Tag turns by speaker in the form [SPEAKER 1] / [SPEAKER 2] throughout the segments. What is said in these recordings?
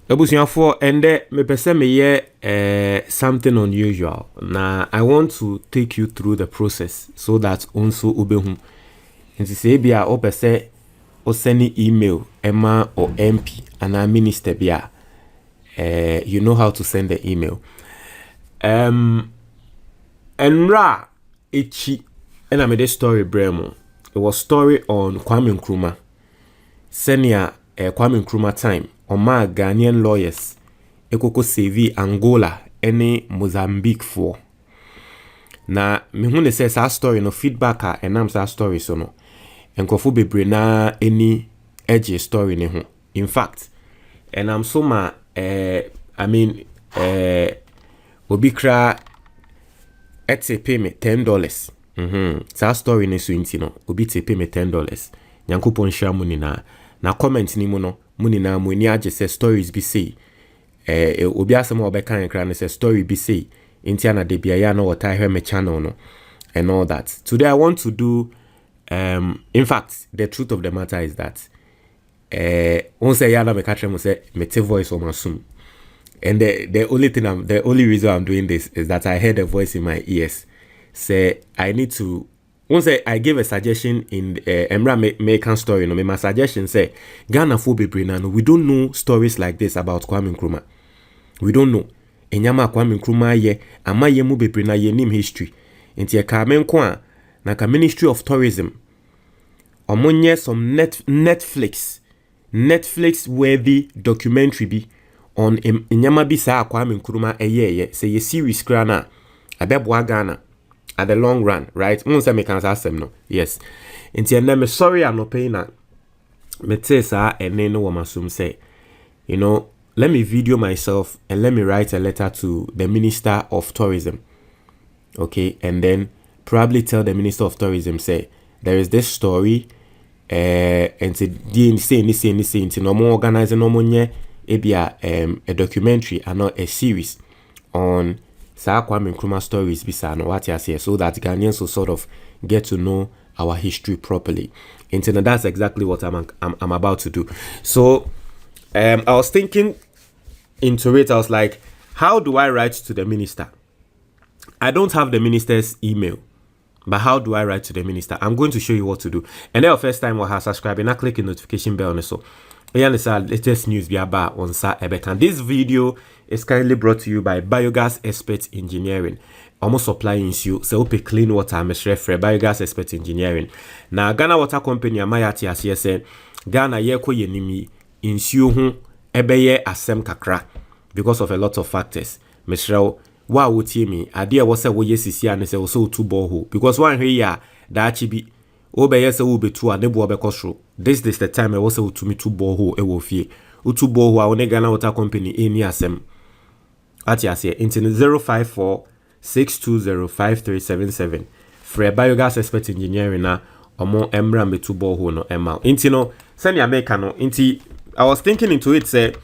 [SPEAKER 1] Ebusuafo ende me pese me ye something unusual. Now I want to take you through the process so that also ubehu. Nti se bia o pese o send email Emma or MP and a minister bia you know how to send the email. Enra echi ena me de story bremo. It was story on Kwame Nkrumah. Senior Kwame Nkrumah time. Oma Ghanaian lawyers ekoko save Angola any Mozambique for. Na me hu ne say sa story no feedback a enam sa story so no. Enkofo bebre na any edge story ne ho. In fact, enam so ma obi kra etse pay me $10. Sa story ne so inti no obi te pay me $10. Nyankopon hwa mu ni na comment ni mu no muni na mu ni age say stories be say obi asem obeka nkra ne say story be say inti ana de bia ya na wota hwe me channel no and all that. Today I want to do in fact the truth of the matter is that on say ya na me catch me say me te voice on assume. And the only reason I'm doing this is that I heard a voice in my ears say I need to. Once I gave a suggestion in Emra Mekan story, no, my suggestion say Ghana for bebre no, we don't know stories like this about Kwame Nkrumah. We don't know. Enyama Kwame Nkrumah ye ama ye mu bebre na ye nim history. Inti Kwame Nkrumah na ka Ministry of Tourism. Omonye some Netflix worthy documentary bi on enyama bi sa Kwame Nkrumah ye say ye series kra na abeboa Ghana at the long run, right? Say me can ask them no. Yes. Inti me sorry I'm not paying that. Me say sa ene no womasum say, you know, let me video myself and let me write a letter to the Minister of Tourism. Okay, and then probably tell the Minister of Tourism say there is this story and say say no more organizing no more a documentary and not a series on Kwame Nkrumah stories bisa no what you say so that Ghanaians will sort of get to know our history properly. And that's exactly what I'm about to do. So I was thinking into it. I was like, how do I write to the minister? I don't have the minister's email, but how do I write to the minister? I'm going to show you what to do. And then first time we have subscribed and I click the notification bell on so. Latest news be about on Sa Ebekan. This video is kindly brought to you by Biogas Expert Engineering. Almost supplying you so open clean water mesre for Biogas Expert Engineering. Now Ghana Water Company amayati asese Ghana ye ko yenimi insuo ho ebeye asem kakra because of a lot of factors. Mesre wa wotie mi ade e wo se wo yesisi ane se wo so tu borehole because one hwe ya da chibi obeye se wo betu a ne bo obekosro. This is the time I was able to me to borehole ewo fie. Utu borehole a Ghana Water Company eni asem. Ati ase internet 054 620 5377. For Biogas Expert Engineering na omo emra metu borehole no ema. Inti no send ya make no inti I was thinking into it say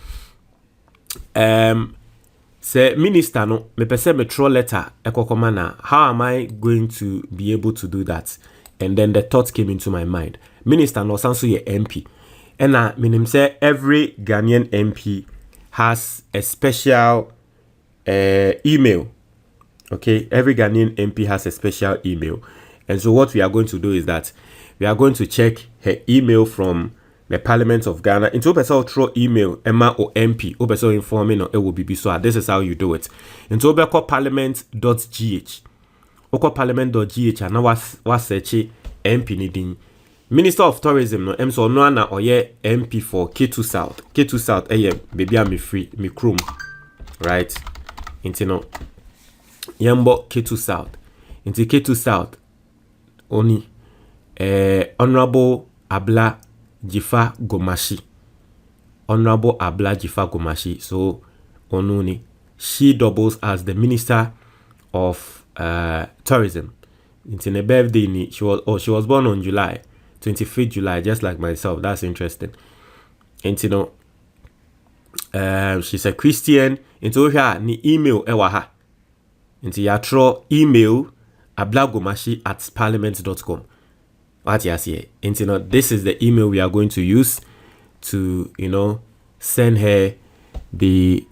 [SPEAKER 1] minister no me pese me throw letter ekokoma na how am I going to be able to do that? And then the thought came into my mind. Minister no sanso ye MP. And minim say every Ghanaian MP has a special email. Okay, every Ghanaian MP has a special email. And so what we are going to do is that we are going to check her email from the Parliament of Ghana. Into person throw email Emma or MP. O person informing or it will be so. This is how you do it. Into obeko parliament.gh. Oko parliament.gh and now was search MP needing Minister of Tourism no so no na oye MP for K2 South. K2 South baby I'm free me chrome. Right? Into no Yambo K2 South. Into K2 South only Honorable Abla Jifa Gomashi. Honorable Abla Jifa Gomashi. So onuni she doubles as the Minister of Tourism. Into a birthday she was born on July 25th July, just like myself. That's interesting. And you know, she's a Christian. Into her ni email ewaha. Into ya throw email ablagomashi@parliament.com. What you see? And this is the email we are going to use to, send her the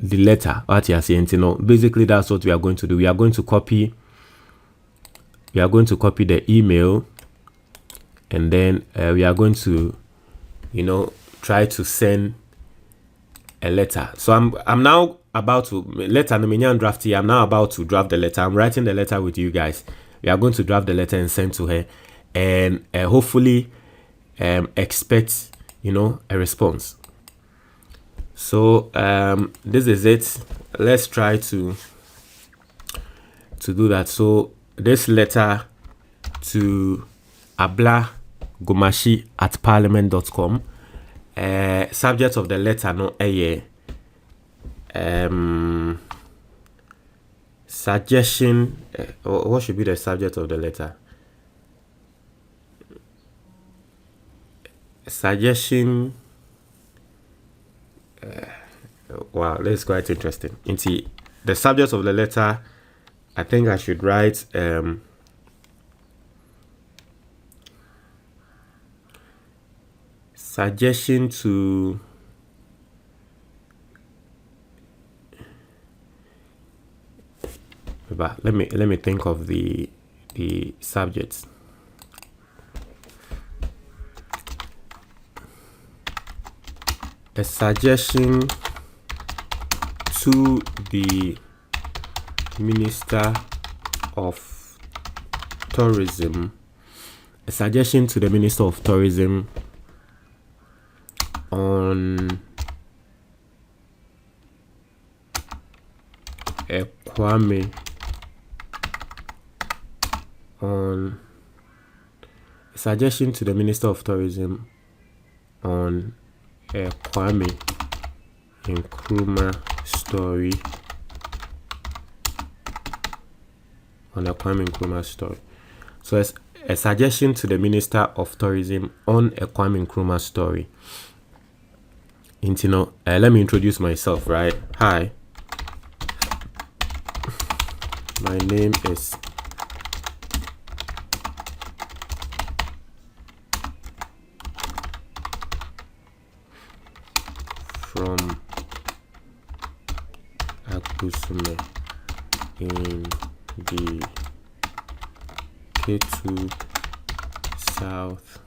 [SPEAKER 1] letter. What you are saying, you know, basically that's what we are going to do. We are going to copy the email, and then we are going to, you know, try to send a letter. So I'm now about to draft here. I'm now about to draft the letter. I'm writing the letter with you guys. We are going to draft the letter and send to her, and hopefully expect, you know, a response. So this is it. Let's try to do that. So this letter to ablagomashi@parliament.com. Subject of the letter no suggestion. What should be the subject of the letter? Suggestion. Wow, this is quite interesting. Into the subject of the letter, I think I should write suggestion to let me think of the subjects. A suggestion to the Minister of Tourism. A suggestion to the Minister of Tourism on Kwame on a suggestion to the Minister of Tourism on a Kwame Nkrumah story. On a Kwame Nkrumah story. So it's a suggestion to the Minister of Tourism on a Kwame Nkrumah story. Let me introduce myself, right? Hi, my name is from Akusume in the K2 South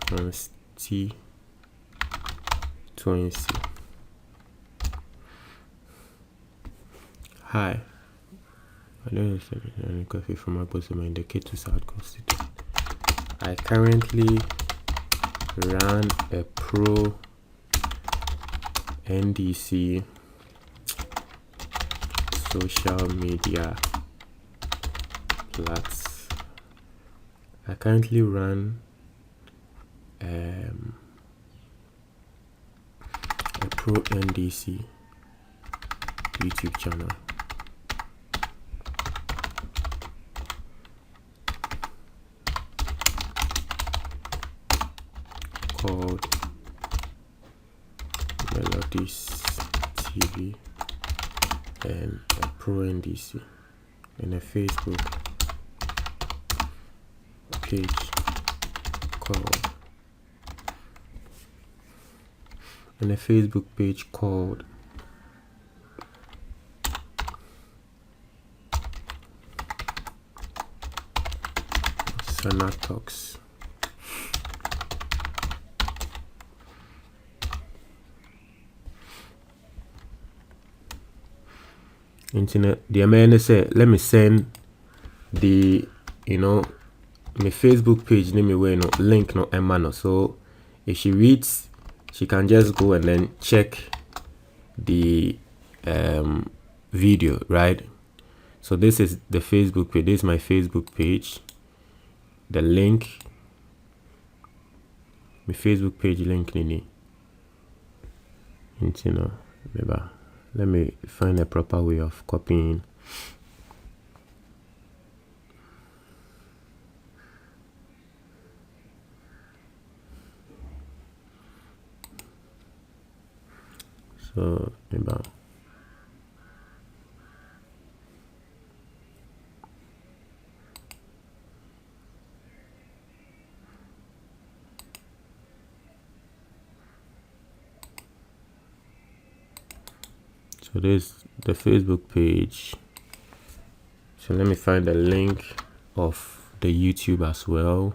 [SPEAKER 1] constituency. Hi, my name is Kofi from Akusume in the K2 South constituency. I currently run a pro NDC social media platform. I currently run a pro NDC YouTube channel called MELODIES TV, and a pro NDC, and a Facebook page called Sana Talks. Internet, the man say, let me send the, my Facebook page name away no link no emma. So if she reads, she can just go and then check the video, right? So this is the Facebook page. This is my Facebook page. The link, my Facebook page link nini. Let me find a proper way of copying. So So this the Facebook page. So let me find the link of the YouTube as well.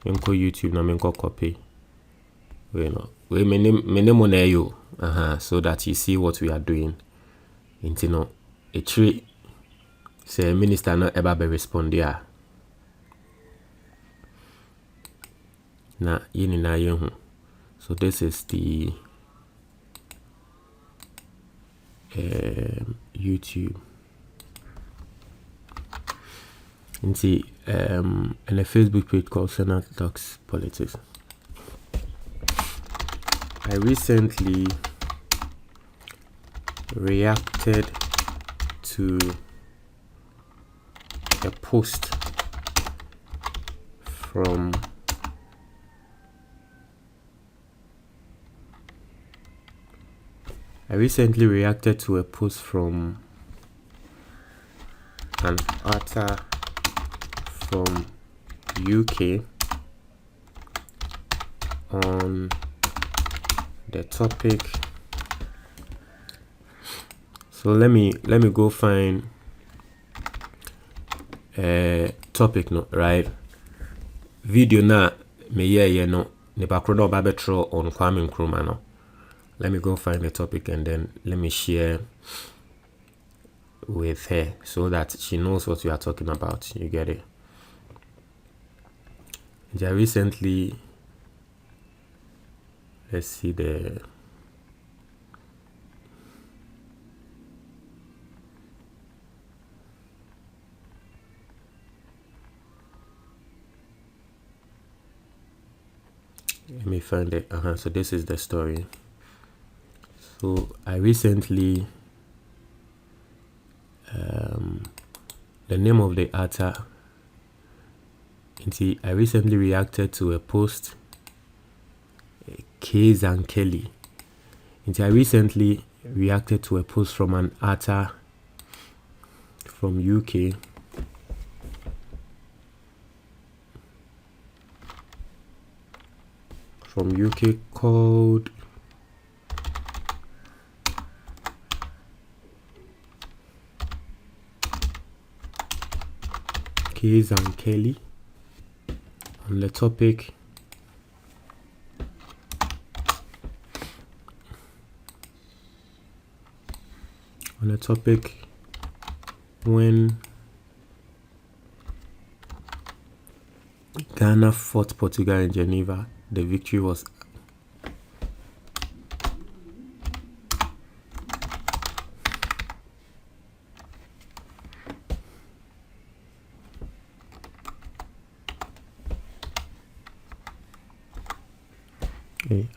[SPEAKER 1] Enko YouTube na menko copy. We my name on you. So that you see what we are doing. Into no a tree. Say minister not ever be respond there. Na yini na yehu. So this is the YouTube. And see and a Facebook page called Senate Talks Politics. I recently reacted to a post from an author from UK on the topic. So let me go find a topic, no, right? Video na me no ne bakrodo babetro on Kwame Nkrumah, no. Let me go find the topic and then let me share with her so that she knows what we are talking about. You get it? I recently, let's see the let me find it. So this is the story. So I recently the name of the author. I recently reacted to a post Keys and Kelly. I recently reacted to a post from an author from UK called Keys and Kelly on the topic when Ghana fought Portugal in Geneva, the victory was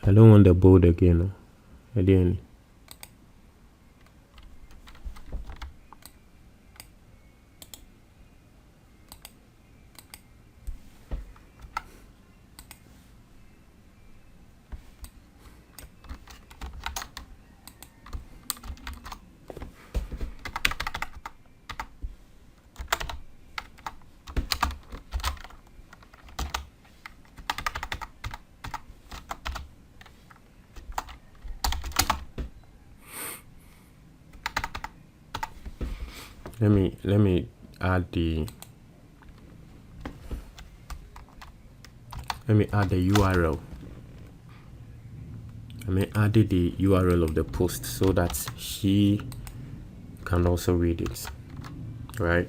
[SPEAKER 1] I don't want the board again. No. Again. Let me add the URL. I added the URL of the post so that she can also read it, right?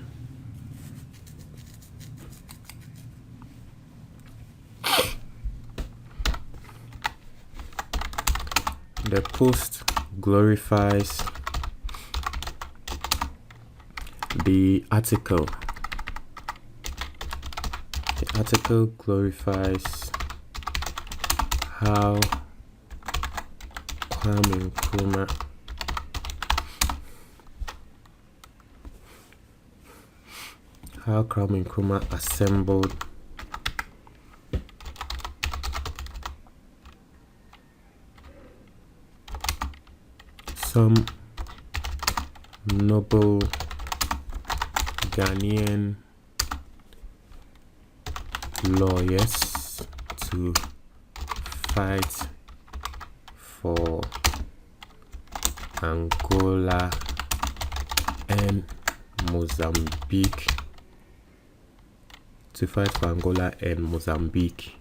[SPEAKER 1] The post glorifies the article. The article glorifies how Kwame Nkrumah assembled some noble Ghanaian lawyers to fight for Angola, and Mozambique. To fight for Angola and Mozambique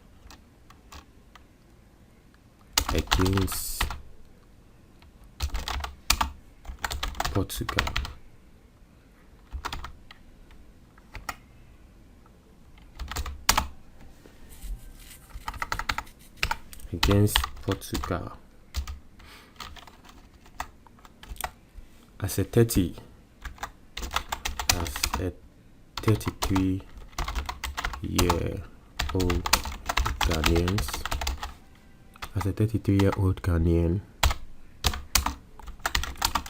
[SPEAKER 1] against Portugal. Against Portugal. As a 33-year-old Ghanaians, as a 33-year-old Ghanaian,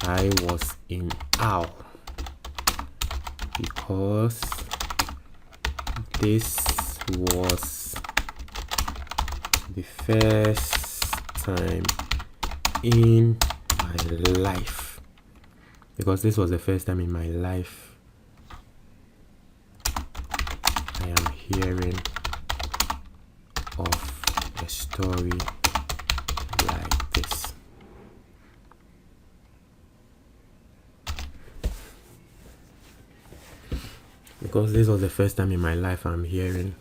[SPEAKER 1] I was in awe because this was the first time in my life. Because this was the first time in my life I am hearing of a story like this. Because this was the first time in my life I'm hearing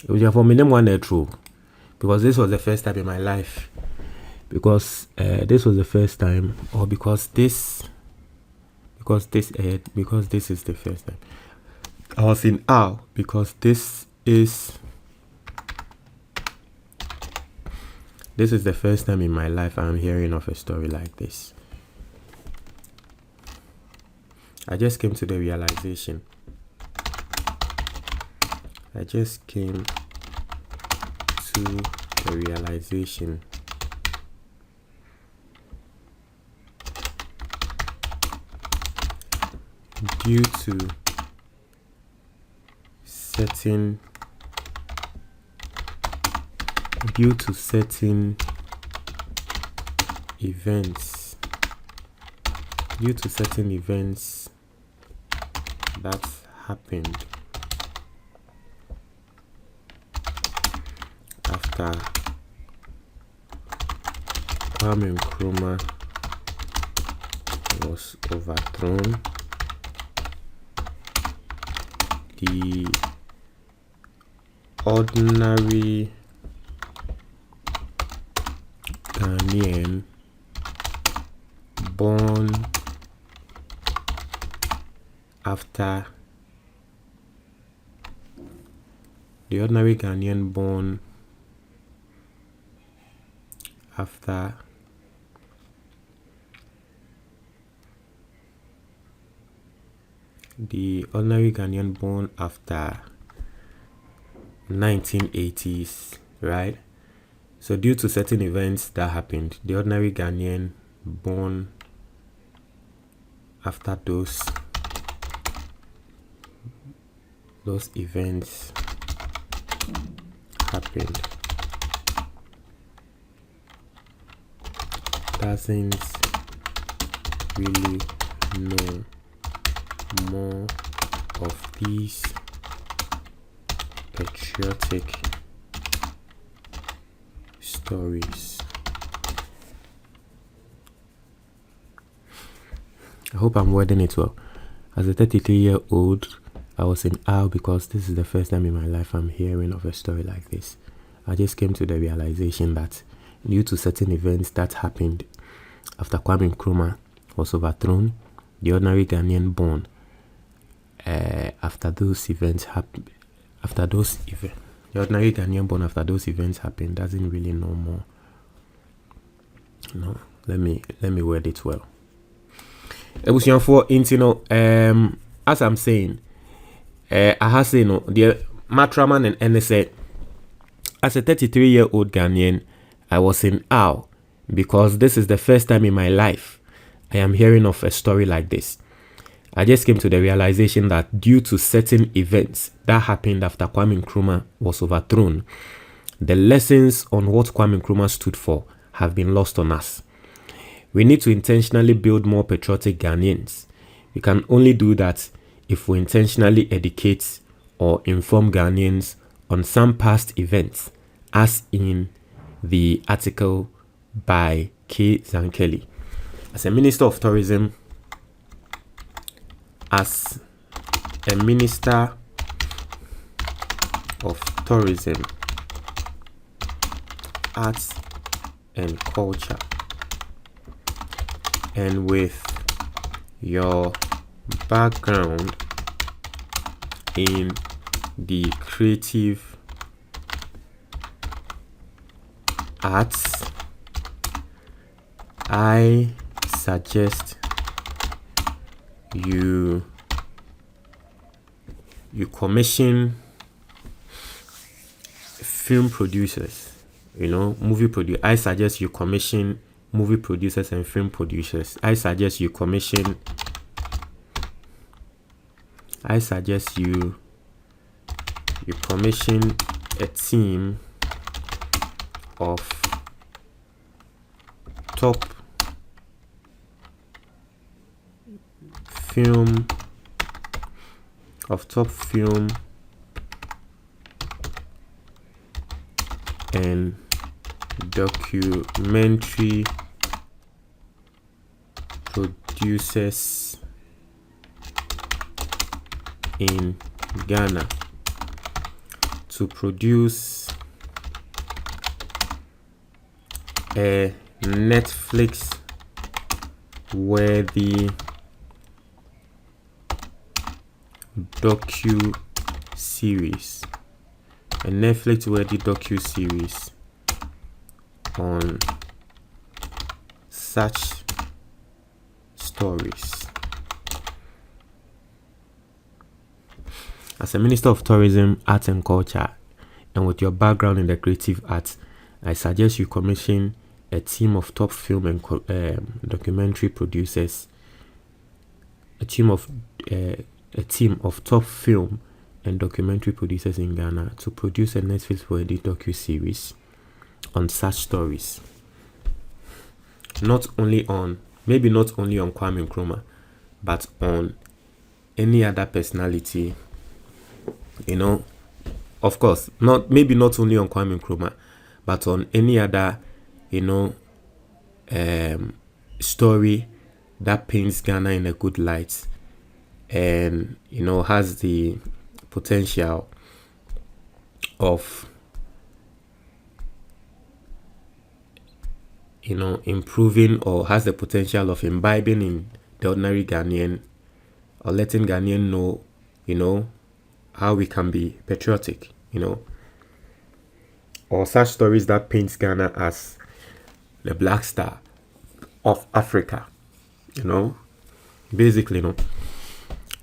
[SPEAKER 1] it was for me name one true. Because this was the first time in my life. Because this was the first time, or because this is the first time. I was in awe because this is the first time in my life I'm hearing of a story like this. I just came to the realization. Due to certain events that happened after Kwame Nkrumah was overthrown, the ordinary Ghanaian born after the ordinary Ghanaian born after 1980s, right? So due to certain events that happened, the ordinary Ghanaian born after those events happened doesn't really know more of these patriotic stories. I hope I'm wording it well. As a 33-year-old, I was in awe because this is the first time in my life I'm hearing of a story like this. I just came to the realization that due to certain events that happened after Kwame Nkrumah was overthrown, the ordinary Ghanaian born after those events happened, the ordinary Ghanaian born after those events happened doesn't really know more. No, let me word it well. As I'm saying, I have say no, the Matraman and NSA. As a 33-year-old Ghanaian, I was in awe because this is the first time in my life I am hearing of a story like this. I just came to the realization that due to certain events that happened after Kwame Nkrumah was overthrown, the lessons on what Kwame Nkrumah stood for have been lost on us. We need to intentionally build more patriotic Ghanaians. We can only do that if we intentionally educate or inform Ghanaians on some past events, as in the article by K. Zankeli. As a Minister of Tourism, Arts and Culture, and with your background in the creative arts, I suggest you commission film producers, I suggest you commission movie producers and film producers. I suggest you commission a team of top film and documentary producers in Ghana to produce a Netflix worthy docu-series on such stories. As a Minister of Tourism, Arts and Culture, and with your background in the creative arts, I suggest you commission a team of top film and documentary producers, a team of top film and documentary producers in Ghana to produce a Netflix-worthy docu-series on such stories. Maybe not only on Kwame Nkrumah, but on any other personality. Of course, not only on Kwame Nkrumah, but on any other, story that paints Ghana in a good light, and has the potential of improving, or has the potential of imbibing in the ordinary Ghanaian, or letting Ghanaian know how we can be patriotic, or such stories that paints Ghana as the black star of Africa, basically,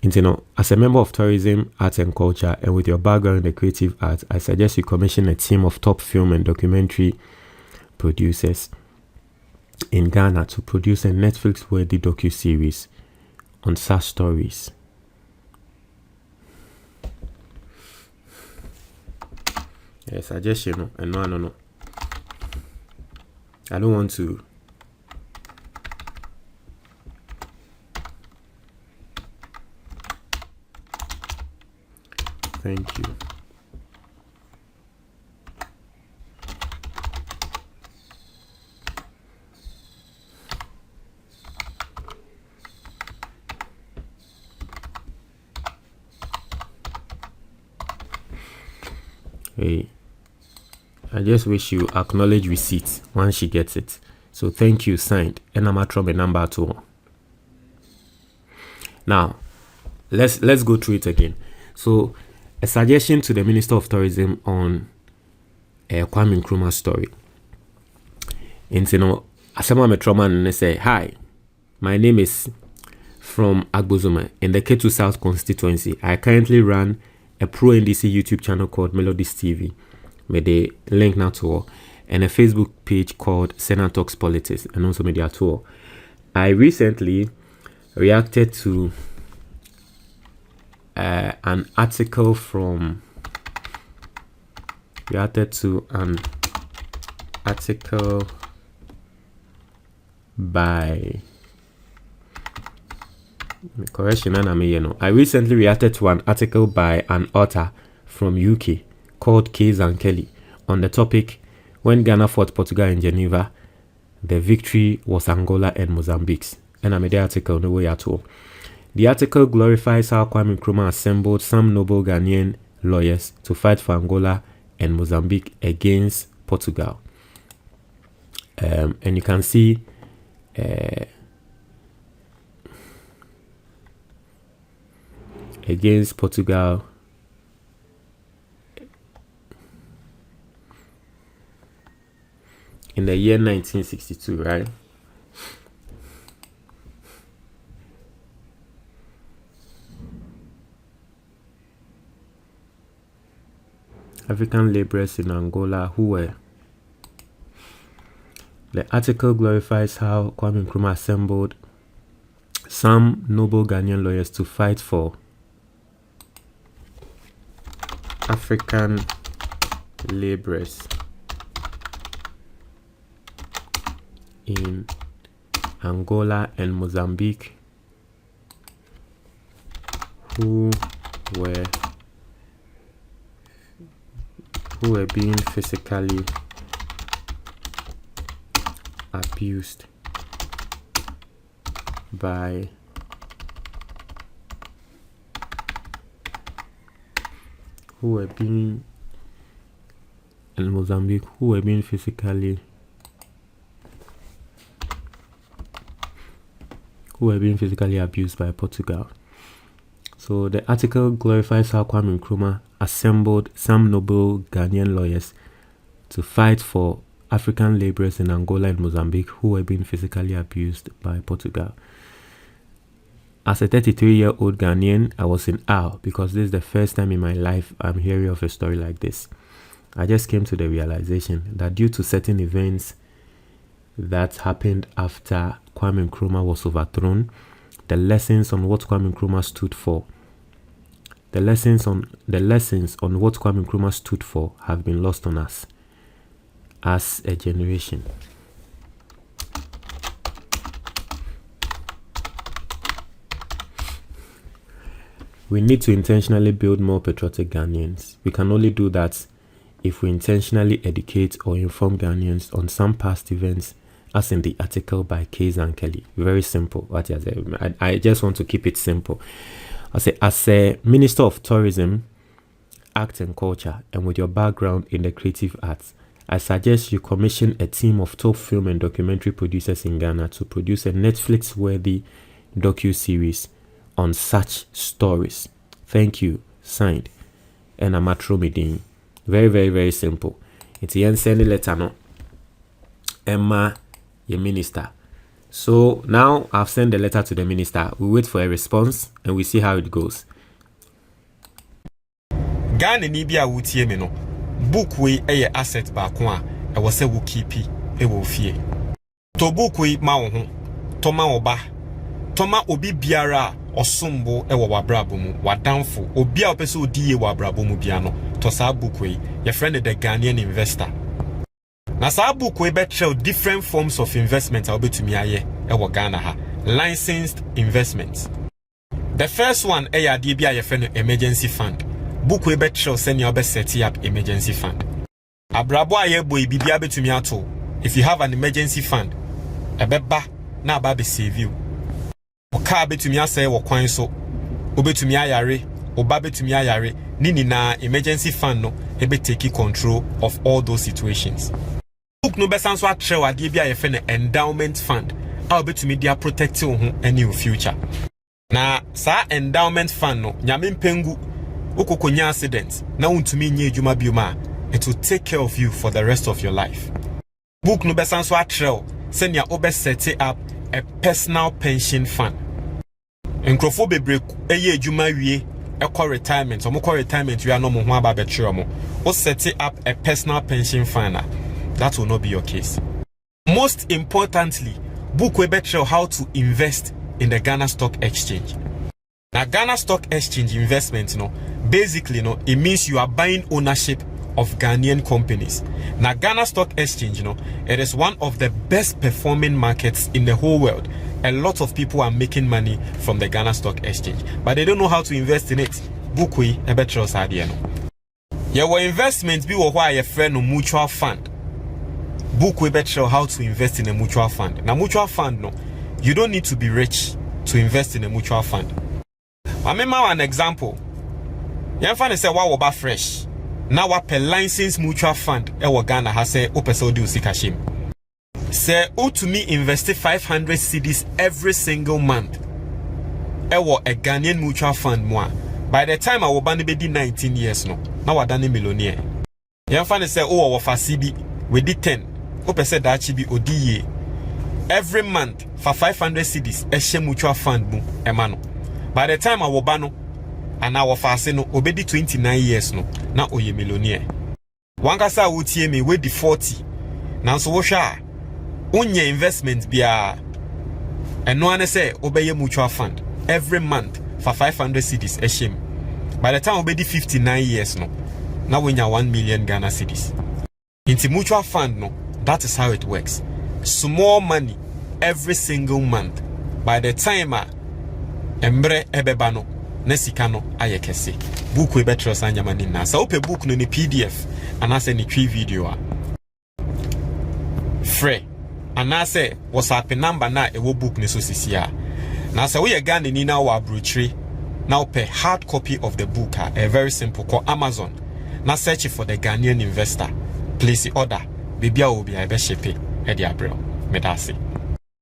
[SPEAKER 1] And, as a member of Tourism, Arts and Culture, and with your background in the creative arts, I suggest you commission a team of top film and documentary producers in Ghana to produce a Netflix-worthy docu-series on such stories. Yeah, suggestion, and no. I don't want to. Thank you. Hey, I just wish you acknowledge receipt once she gets it. So thank you, signed. And I'm at number 2. Now, let's go through it again. So, a suggestion to the Minister of Tourism on Kwame Nkrumah's story. And someone met trauma and they say, "Hi, my name is from Agbozoma in the K2 South constituency. I currently run a pro-NDC YouTube channel called MELODIES TV, with the link now to all, and a Facebook page called Senna Talks Politics, and also media tour. I recently reacted to an article by I recently reacted to an article by an author from UK called Case and Kelly on the topic, when Ghana fought Portugal in Geneva, the victory was Angola and Mozambique's. And I made the article no way at all. The article glorifies how Kwame Nkrumah assembled some noble Ghanaian lawyers to fight for Angola and Mozambique against Portugal. And you can see against Portugal in the year 1962, right? African laborers in Angola who were. The article glorifies how Kwame Nkrumah assembled some noble Ghanaian lawyers to fight for African laborers in Angola and Mozambique who were being physically abused by physically abused by Portugal. So the article glorifies how Kwame Nkrumah assembled some noble Ghanaian lawyers to fight for African laborers in Angola and Mozambique who were being physically abused by Portugal. As a 33-year-old Ghanaian, I was in awe because this is the first time in my life I'm hearing of a story like this. I just came to the realization that due to certain events that happened after Kwame Nkrumah was overthrown, the lessons on what Kwame Nkrumah stood for, the lessons on what Kwame Nkrumah stood for have been lost on us as a generation. We need to intentionally build more patriotic Ghanaians. We can only do that if we intentionally educate or inform Ghanaians on some past events, as in the article by Case and Kelly. Very simple. I just want to keep it simple. As a Minister of Tourism, Art and Culture, and with your background in the creative arts, I suggest you commission a team of top film and documentary producers in Ghana to produce a Netflix-worthy docu-series on such stories. Thank you. Signed. And Amatro Medin. Very, very, very simple. It's the sending letter no. Emma, your minister. So now I've sent the letter to the minister. We wait for a response and we see how it goes.
[SPEAKER 2] Ghana ni bia wutie me no. Book we eye asset ba ko a e wo se wo keep e wo fie. To book we ma wo ho. To ma wo ba. To ma obi biara osombo e wo wabrabo mu. Wadamfo obi a opese odi ye wabrabo mu bia no. To sa book we your friend the Ghanaian investor. Na sa book we betrel different forms of investment a obetumi aye e wo Ghana ha. Licensed investments. The first one e ya de bia your friend emergency fund. Book we betrel send you be set up emergency fund. Abrabo aye boy bibia betumi ato. If you have an emergency fund, ebeba na aba be save you. Oka betumi asay wo kwan so. Obetumi ayare, oba betumi ayare, nini na emergency fund no ebe take control of all those situations. Book no besan so atrew ade bia ye fe na endowment fund. A obetumi dia protect wo ho any your future. Na sa endowment fund no nyame mpengu ukokonya accident na untumi nye adwuma bioma, it will take care of you for the rest of your life. Book no besan so atrew senya obe set up a personal pension fund. Nkrofo bebre eye adwuma wie ekọ retirement, omukọ retirement we are no mo ho aba betwe omo. O set up a personal pension fund. That will not be your case. Most importantly, book we betwe how to invest in the Ghana Stock Exchange. Now Ghana Stock Exchange investment, basically, it means you are buying ownership of Ghanaian companies. Now Ghana Stock Exchange, it is one of the best performing markets in the whole world. A lot of people are making money from the Ghana Stock Exchange, but they don't know how to invest in it. Book we a better idea. Your investment be why your friend no mutual fund. Book we better how to invest in a mutual fund. Now mutual fund no, you don't need to be rich to invest in a mutual fund. I remember an example. You find say wa oba fresh. Now what per license mutual fund e Ghana has say opese odi usikashim. Say o to me invest 500 cedis every single month. E a Ghanaian mutual fund moi. By the time I will be 19 years no. Now I done a millionaire. You find say oh wa fa cedi we di 10. Opese da chi bi odi every month for 500 cedis e share mutual fund mu e ma no. By the time I will bano and our fast no obedi 29 years no na oye millionaire. Wankasa wutie me we di 40. Now so wo hwa onye investment bia eno ane say obeye mutual fund every month for 500 cedis e shame. By the time obedi 59 years no na wenya 1 million Ghana cedis. Into mutual fund no, that is how it works. Small money every single month. By the time embre ebebano nesikano ayekese. Book we better sanya mani na. Sa ope book no ni PDF anase ni tree video a. Free. Anase WhatsApp number na ewo book ni so sisia. Na sa we Ghana ni na wa brochure. Now pay hard copy of the book a very simple call Amazon. Now search for the Ghanaian investor. Place the order. Baby will be a best shape. Eddie Abreu. Medasi.